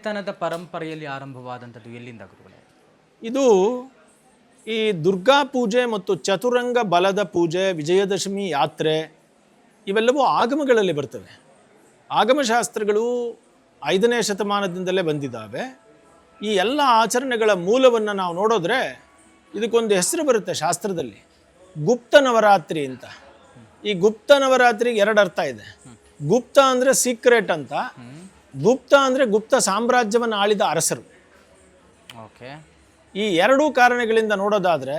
ಮನೆತನದ ಪರಂಪರೆಯಲ್ಲಿ ಆರಂಭವಾದಂಥದ್ದು ಎಲ್ಲಿಂದ ಗುರುಗಳೇ? ಇದು ಈ ದುರ್ಗಾ ಪೂಜೆ ಮತ್ತು ಚತುರಂಗ ಬಲದ ಪೂಜೆ, ವಿಜಯದಶಮಿ ಯಾತ್ರೆ ಇವೆಲ್ಲವೂ ಆಗಮಗಳಲ್ಲಿ ಬರ್ತವೆ. ಆಗಮಶಾಸ್ತ್ರಗಳು 5ನೇ ಶತಮಾನದಿಂದಲೇ ಬಂದಿದ್ದಾವೆ. ಈ ಎಲ್ಲ ಆಚರಣೆಗಳ ಮೂಲವನ್ನು ನಾವು ನೋಡಿದ್ರೆ ಇದಕ್ಕೊಂದು ಹೆಸರು ಬರುತ್ತೆ ಶಾಸ್ತ್ರದಲ್ಲಿ, ಗುಪ್ತ ನವರಾತ್ರಿ ಅಂತ. ಈ ಗುಪ್ತ ನವರಾತ್ರಿಗೆ 2 ಅರ್ಥ ಇದೆ. ಗುಪ್ತ ಅಂದರೆ ಸೀಕ್ರೆಟ್ ಅಂತ, ಗುಪ್ತ ಅಂದರೆ ಗುಪ್ತ ಸಾಮ್ರಾಜ್ಯವನ್ನು ಆಳಿದ ಅರಸರು. ಓಕೆ. ಈ 2 ಕಾರಣಗಳಿಂದ ನೋಡೋದಾದರೆ,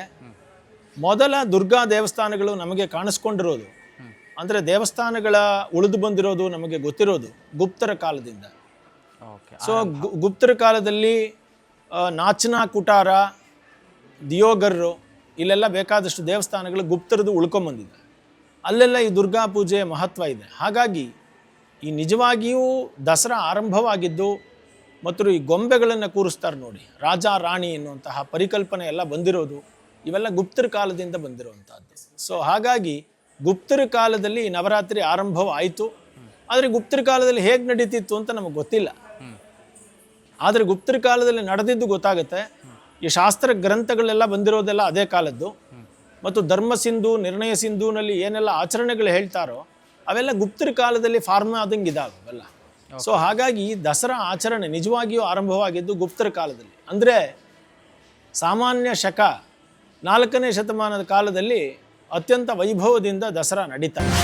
ಮೊದಲ ದುರ್ಗಾ ದೇವಸ್ಥಾನಗಳು ನಮಗೆ ಕಾಣಿಸ್ಕೊಂಡಿರೋದು, ಅಂದರೆ ದೇವಸ್ಥಾನಗಳ ಉಳಿದು ಬಂದಿರೋದು ನಮಗೆ ಗೊತ್ತಿರೋದು ಗುಪ್ತರ ಕಾಲದಿಂದ. ಸೊ ಗುಪ್ತರ ಕಾಲದಲ್ಲಿ ನಾಚನ ಕುಟಾರ, ದಿಯೋಗರ್ರು, ಇಲ್ಲೆಲ್ಲ ಬೇಕಾದಷ್ಟು ದೇವಸ್ಥಾನಗಳು ಗುಪ್ತರದು ಉಳ್ಕೊಂಬಂದಿದೆ. ಅಲ್ಲೆಲ್ಲ ಈ ದುರ್ಗಾ ಪೂಜೆಯ ಮಹತ್ವ ಇದೆ. ಹಾಗಾಗಿ ಈ ನಿಜವಾಗಿಯೂ ದಸರಾ ಆರಂಭವಾಗಿದ್ದು ಮತ್ತು ಈ ಗೊಂಬೆಗಳನ್ನು ಕೂರಿಸ್ತಾರೆ ನೋಡಿ, ರಾಜ ರಾಣಿ ಎನ್ನುವಂತಹ ಪರಿಕಲ್ಪನೆ ಎಲ್ಲ ಬಂದಿರೋದು ಇವೆಲ್ಲ ಗುಪ್ತರ ಕಾಲದಿಂದ ಬಂದಿರುವಂಥದ್ದು. ಸೊ ಹಾಗಾಗಿ ಗುಪ್ತರ ಕಾಲದಲ್ಲಿ ಈ ನವರಾತ್ರಿ ಆರಂಭವಾಯಿತು. ಆದರೆ ಗುಪ್ತರ ಕಾಲದಲ್ಲಿ ಹೇಗೆ ನಡೀತಿತ್ತು ಅಂತ ನಮಗೆ ಗೊತ್ತಿಲ್ಲ. ಆದರೆ ಗುಪ್ತರ ಕಾಲದಲ್ಲಿ ನಡೆದಿದ್ದು ಗೊತ್ತಾಗುತ್ತೆ. ಈ ಶಾಸ್ತ್ರ ಗ್ರಂಥಗಳೆಲ್ಲ ಬಂದಿರೋದೆಲ್ಲ ಅದೇ ಕಾಲದ್ದು. ಮತ್ತು ಧರ್ಮ ಸಿಂಧು, ನಿರ್ಣಯ ಸಿಂಧುನಲ್ಲಿ ಏನೆಲ್ಲ ಆಚರಣೆಗಳು ಹೇಳ್ತಾರೋ ಅವೆಲ್ಲ ಗುಪ್ತರ ಕಾಲದಲ್ಲಿ ಫಾರ್ಮ್ ಆದಂಗೆ ಇದಾವೆ ಅವೆಲ್ಲ. ಸೊ ಹಾಗಾಗಿ ದಸರಾ ಆಚರಣೆ ನಿಜವಾಗಿಯೂ ಆರಂಭವಾಗಿದ್ದು ಗುಪ್ತರ ಕಾಲದಲ್ಲಿ. ಅಂದರೆ ಸಾಮಾನ್ಯ ಶಕ 4ನೇ ಶತಮಾನದ ಕಾಲದಲ್ಲಿ ಅತ್ಯಂತ ವೈಭವದಿಂದ ದಸರಾ ನಡೀತಾ ಇದೆ.